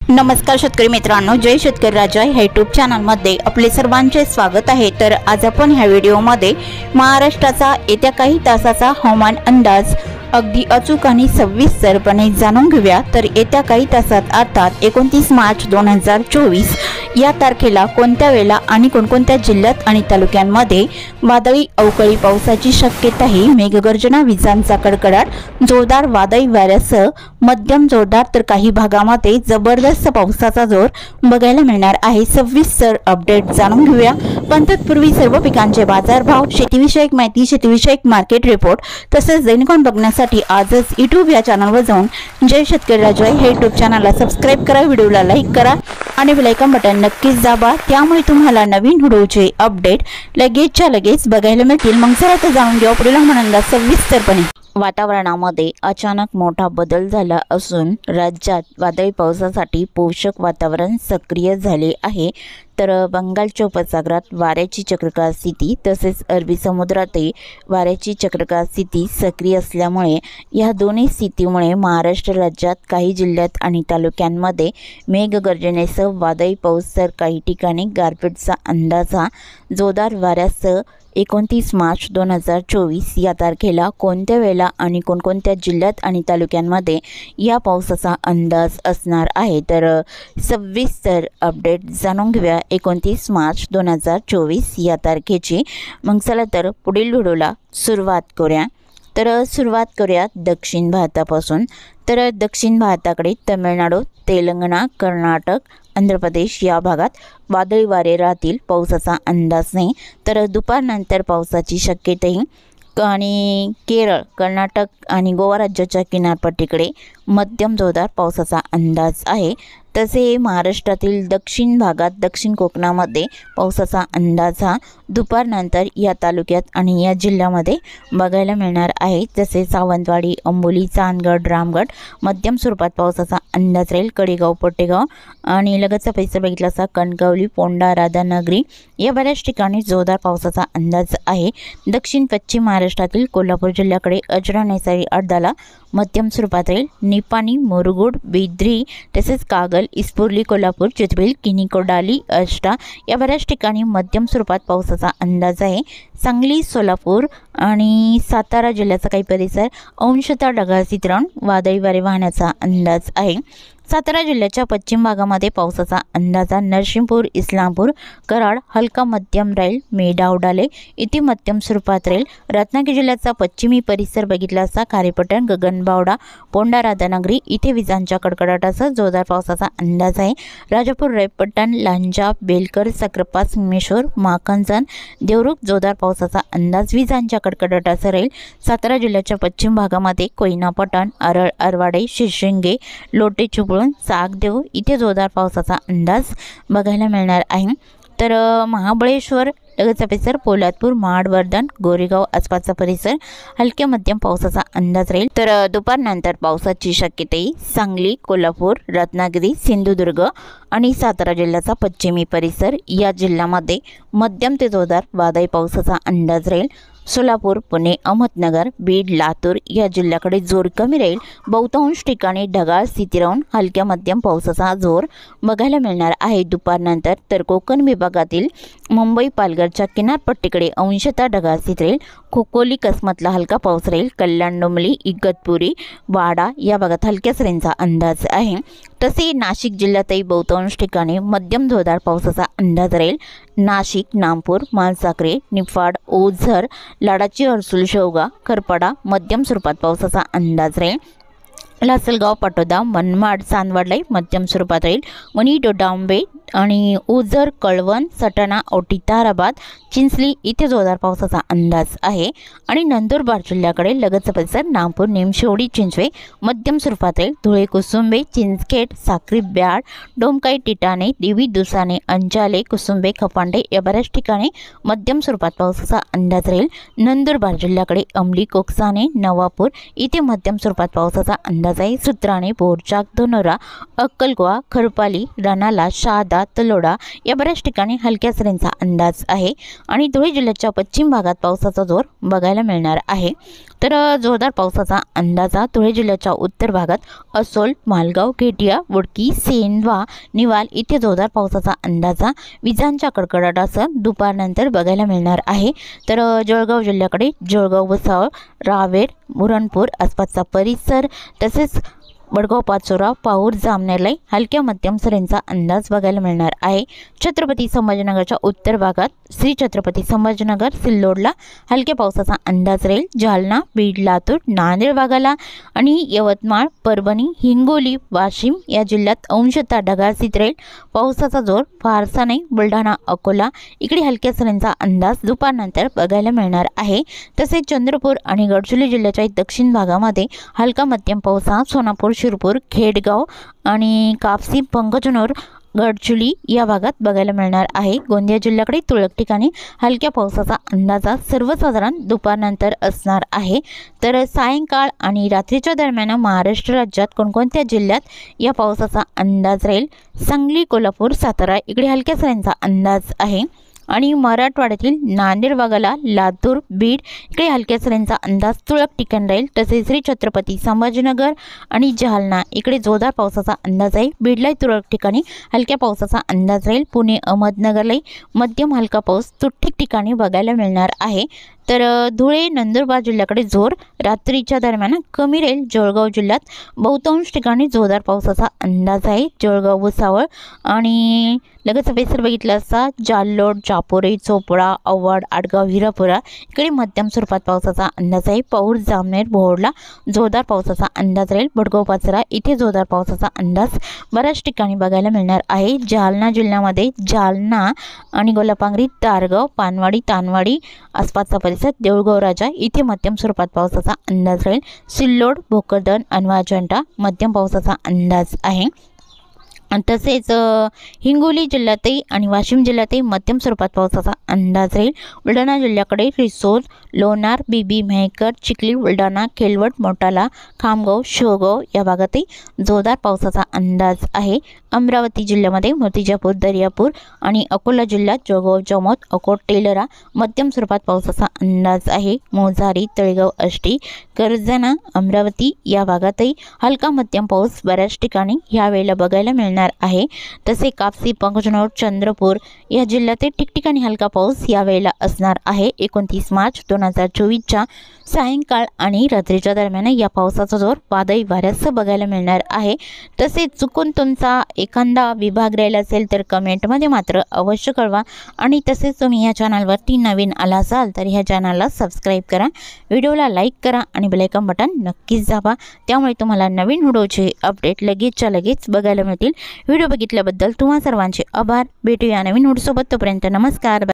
नमस्कार शेतकरी मित्रांनो, जय शेतकरी राजा ह्या यूट्यूब चॅनलमध्ये आपले सर्वांचे स्वागत आहे। तर आज आपण ह्या व्हिडिओमध्ये महाराष्ट्राचा येत्या काही तासाचा हवामान अंदाज अगदी अचूक आणि सविस्तरपणे जाणून घेऊया। तर येत्या काही तासात अर्थात 29 मार्च 2024 या तारखेला कोणत्या वेळेला आणि कोणकोणत्या जिल्ह्यात आणि तालुक्यांमध्ये वादळी अवकाळी पावसाची शक्यता आहे। मेघगर्जना, विजांचा कडकडाट, जोरदार वादळी वाऱ्यासह मध्यम जोरदार तर काही भागामध्ये जबरदस्त पावसाचा जोर बघायला मिळणार आहे। सविस्तर अपडेट जाणून घेऊया। पण तत्पूर्वी सर्व पिकांचे बाजारभाव, शेतीविषयक माहिती, शेतीविषयक मार्केट रिपोर्ट तसेच दैनिक बघण्यासाठी आजच यूट्यूब या चॅनलवर जाऊन जय शेतकरी राजा हे यूट्यूब चॅनलला सबस्क्राइब करा, व्हिडिओला लाईक करा आणि बेल आयकॉन बटन नक्कीच दाबा, त्यामुळे तुम्हाला नवीन व्हिडिओचे अपडेट लगेचच्या लगेच बघायला मिळतील। मग चला तर जाणून घेऊ पुढील हवामान सविस्तरपणे। वातावरणामध्ये अचानक मोठा बदल झाला असून राज्यात वादळी पावसासाठी पोषक वातावरण सक्रिय झाले आहे। तर बंगालच्या उपसागरात वाऱ्याची चक्राकार स्थिती तसेच अरबी समुद्रातही वाऱ्याची चक्राकार स्थिती सक्रिय असल्यामुळे या दोन्ही स्थितीमुळे महाराष्ट्र राज्यात काही जिल्ह्यात आणि तालुक्यांमध्ये मेघगर्जनेसह वादळी पाऊस तर काही ठिकाणी गारपीटचा अंदाजा जोरदार वाऱ्यासह 29 मार्च 2024 या तारखेला कोणत्या वेळेला आणि कोणकोणत्या जिल्ह्यात आणि तालुक्यांमध्ये या पावसाचा अंदाज असणार आहे। तर सविस्तर अपडेट जाणून घेऊया 29 मार्च 2024 या तारखेची। मग चला तर पुढील व्हिडिओला सुरुवात करूया। तर सुरुवात करूया दक्षिण भारतापासून। तर दक्षिण भारताकडे तमिळनाडू, तेलंगणा, कर्नाटक, आंध्र प्रदेश या भागात वादळी वारे राहतील, पावसाचा अंदाज नाही। तर दुपारनंतर पावसाची शक्यताही आणि केरळ, कर्नाटक आणि गोवा राज्याच्या किनारपट्टीकडे मध्यम जोरदार पावसाचा अंदाज आहे। तसे महाराष्ट्रातील दक्षिण भागात, दक्षिण कोकणामध्ये पावसाचा अंदाज हा दुपारनंतर या तालुक्यात आणि या जिल्ह्यामध्ये बघायला मिळणार आहे। जसे सावंतवाडी, अंबोली, चांदगड, रामगड मध्यम स्वरूपात पावसाचा अंदाज राहील। कडेगाव, पोटेगाव आणि लगतचा परिसर बघितला असता कणकवली, पोंढा, राधानगरी या बऱ्याच ठिकाणी जोरदार पावसाचा अंदाज आहे। दक्षिण पश्चिम महाराष्ट्रातील कोल्हापूर जिल्ह्याकडे अजरा, नैसारी, अर्धाला मध्यम स्वरूपात राहील। निपाणी, मुरगुड, बिद्री तसेच कागल, इस्पुर्ली, कोल्हापूर, चितबिल, किनीकोडाली, अष्टा या बऱ्याच ठिकाणी मध्यम स्वरूपात पावसाचा अंदाज आहे। सांगली, सोलापूर आणि सातारा जिल्ह्याचा काही परिसर अंशतः ढगाळ स्थिती राहून वादळी वारे वाहण्याचा अंदाज आहे। सातारा जिल्ह्याच्या पश्चिम भागामध्ये पावसाचा अंदाजा नरसिंहपूर, इस्लामपूर, कराड हलका मध्यम राहील। मेढा, उडाले इथे मध्यम स्वरूपात राहील। रत्नागिरी जिल्ह्याचा पश्चिमी परिसर बघितला असता खारेपटण, गगनबावडा, पोंढा, राधानगरी इथे विजांच्या कडकडाटासह जोरदार पावसाचा अंदाज आहे। राजापूर, रायपट्टण, लांजा, बेलकर, सक्रापा, संगमेश्वर, माखनजन, देवरुख जोरदार पावसाचा अंदाज विजांच्या कडकडाटासह राहील। सातारा जिल्ह्याच्या पश्चिम भागामध्ये कोयना, पटण, आरळ, अरवाडे, शिरशिंगे, लोटे, सागदेव इथे जोरदार पावसाचा अंदाज बघायला मिळणार आहे। तर महाबळेश्वर लगतचा परिसर, पोलादपूर, महाड, वर्धन, गोरेगाव आसपासचा परिसर हलक्या मध्यम पावसाचा अंदाज राहील। तर दुपारनंतर पावसाची शक्यता सांगली, कोल्हापूर, रत्नागिरी, सिंधुदुर्ग आणि सातारा जिल्ह्याचा पश्चिमी परिसर या जिल्ह्यामध्ये मध्यम ते जोरदार वादळी पावसाचा अंदाज राहील। सोलापूर, पुणे, अहमदनगर, बीड, लातूर या जिल्ह्याकडे जोर कमी राहील। बहुतांश ठिकाणी ढगाळ स्थिती राहून हलक्या मध्यम पावसाचा जोर बघायला मिळणार आहे दुपारनंतर। तर कोकण विभागातील मुंबई, पालघरच्या किनारपट्टीकडे अंशतः ढगाळ स्थिती राहील। खोपोली, कसमतला हलका पाऊस राहील। कल्याण, डोंबिवली, इगतपुरी, वाडा या भागात हलक्या सरींचा अंदाज आहे। तसे नाशिक जिल्ह्यातही बहुतांश ठिकाणी मध्यम जोरदार पावसाचा अंदाज राहील। नाशिक, नामपूर, मालसाखरे, निफाड, ओझर, लाडाची, हर्सुल, शेवगा, खरपाडा मध्यम स्वरूपात पावसाचा अंदाज राहील। लासलगाव, पाटोदा, मनमाड, चांदवडलाही मध्यम स्वरूपात राहील। वणी, डोडांबे आणि ओझर, कळवण, सटाणा, औटी, ताराबाद, चिंचली इथे जोरदार पावसाचा अंदाज आहे। आणि नंदुरबार जिल्ह्याकडे लगतचा परिसर नागपूर, निमशेवडी, चिंचवे मध्यम स्वरूपात राहील। धुळे, कुसुंबे, चिंचखेड, साक्री, ब्याड, डोमकाई, टिटाणे, देवी, दुसाने, अंजाले, कुसुंबे, खपांडे या बऱ्याच ठिकाणी मध्यम स्वरूपात पावसाचा अंदाज राहील। नंदुरबार जिल्ह्याकडे अंबली, कोकसाने, नवापूर इथे मध्यम स्वरूपात पावसाचा अंदाज आहे। सुत्राणे, बोरचाक, धनोरा, अक्कलकोवा, खरपाली, रणाला, शहादा विटा, तलोडा या बऱ्याच ठिकाणी हलक्या सरींचा अंदाज आहे आणि धुळे जिल्ह्याच्या पश्चिम भागात पावसाचा जोर बघायला मिळणार आहे। तर जोरदार पावसाचा अंदाजा धुळे जिल्ह्याच्या उत्तर भागात असोल, मालगाव, केटिया, वडकी, सेंधवा, निवाल इथे जोरदार पावसाचा अंदाजा विजांच्या कडकडाटासह दुपारनंतर बघायला मिळणार आहे। तर जळगाव जिल्ह्याकडे जळगाव, भुसावळ, रावेर, बुरहानपूर आसपासचा परिसर तसेच वडगाव, पाचोरा, पाऊर, जामनेरला हलक्या मध्यम सरींचा अंदाज बघायला मिळणार आहे। छत्रपती संभाजीनगरच्या उत्तर भागात श्री छत्रपती संभाजीनगर, सिल्लोडला हलक्या पावसाचा अंदाज राहील। जालना, बीड, लातूर, नांदेड भागाला आणि यवतमाळ, परभणी, हिंगोली, वाशिम या जिल्ह्यात अंशतः ढगाळीत राहील। पावसाचा जोर फारसा नाही। बुलढाणा, अकोला इकडे हलक्या सरींचा अंदाज दुपारनंतर बघायला मिळणार आहे। तसेच चंद्रपूर आणि गडचिरोली जिल्ह्याच्या दक्षिण भागामध्ये हलका मध्यम पाऊस सोनापूर, शिरपूर, खेडगाव आणि कापसी, पंकजनोर, गडचिरोली या भागात बघायला मिळणार आहे। गोंदिया जिल्ह्याकडे तुरळक ठिकाणी हलक्या पावसाचा अंदाजा सर्वसाधारण दुपारनंतर असणार आहे। तर सायंकाळ आणि रात्रीच्या दरम्यान महाराष्ट्र राज्यात कोणकोणत्या जिल्ह्यात या पावसाचा अंदाज राहील? सांगली, कोल्हापूर, सातारा इकडे हलक्या सरींचा अंदाज आहे आणि मराठवाड्यातील नांदेड भागाला, लातूर, बीड इकडे हलक्या सरींचा अंदाज तुरळक ठिकाणी राहील। तसेच श्री छत्रपती संभाजीनगर आणि जालना इकडे जोरदार पावसाचा अंदाज आहे। बीडला तुरळक ठिकाणी हलक्या पावसाचा अंदाज राहील। पुणे, अहमदनगरला मध्यम हलका पाऊस तुरळक ठिकाणी बघायला मिळणार आहे। तर धुळे, नंदुरबार जिल्ह्याकडे जोर रात्रीच्या दरम्यान कमी राहील। जळगाव जिल्ह्यात बहुतांश ठिकाणी जोरदार पावसाचा अंदाज आहे। जळगाव, भुसावळ आणि लगेच परिसर बघितला असता जाल्लोड, चापोरे, चोपडा, औवाड, आडगाव, हिरापुरा इकडे मध्यम स्वरूपात पावसाचा अंदाज आहे। पाऊर, जामनेर, भोरला जोरदार पावसाचा अंदाज राहील। भडगाव, पाचरा इथे जोरदार पावसाचा अंदाज बऱ्याच ठिकाणी बघायला मिळणार आहे। जालना जिल्ह्यामध्ये जालना आणि गोलापांगरी, तारगाव, पानवाडी, तानवाडी आसपासचा परिसर, देऊळगाव राजा इथे मध्यम स्वरूपात पावसाचा अंदाज राहील। सिल्लोड, भोकरदन, अनवा, मध्यम पावसाचा अंदाज आहे। तसेच हिंगोली जिल्ह्यातही आणि वाशिम जिल्ह्यातही मध्यम स्वरूपात पावसाचा अंदाज राहील। बुलढाणा जिल्ह्याकडे रिसोड, लोणार, बीबी, मेहकर, चिखली, बुलढाणा, केलवड, मोटाला, खामगाव, शेवगाव या भागातही जोरदार पावसाचा अंदाज आहे। अमरावती जिल्ह्यामध्ये मूर्तिजापूर, दर्यापूर आणि अकोला जिल्ह्यात जळगाव, जामोद, अकोट, तेलरा मध्यम स्वरूपात पावसाचा अंदाज आहे। मोजारी, तळेगाव, आष्टी, करजना, अमरावती या भागातही हलका मध्यम पाऊस बऱ्याच ठिकाणी यावेळेला बघायला मिळणार आहे। तसे कापसी, पंकजनोर, चंद्रपूर या जिल्ह्यात ठिकठिकाणी हलका पाऊस यावेळेला असणार आहे। 29 मार्च 2024च्या सायंकाळ आणि रात्रीच्या दरम्यान या पावसाचा जोर वादळी वाऱ्यासह बघायला मिळणार आहे। तसेच चुकून तुमचा एखादा विभाग राहिला असेल तर कमेंटमध्ये मात्र अवश्य कळवा आणि तसेच तुम्ही या चॅनलवरती नवीन आला असाल तर ह्या चॅनलला सबस्क्राईब करा, व्हिडिओला लाईक करा आणि बेल आयकॉन बटन नक्कीच दाबा, त्यामुळे तुम्हाला नवीन व्हिडिओचे अपडेट लगेचच्या लगेच बघायला मिळतील। व्हिडिओ बघितल्याबद्दल तुम्हा सर्वांचे आभार। भेटूया नवीन व्हिडिओसोबत, तोपर्यंत नमस्कार।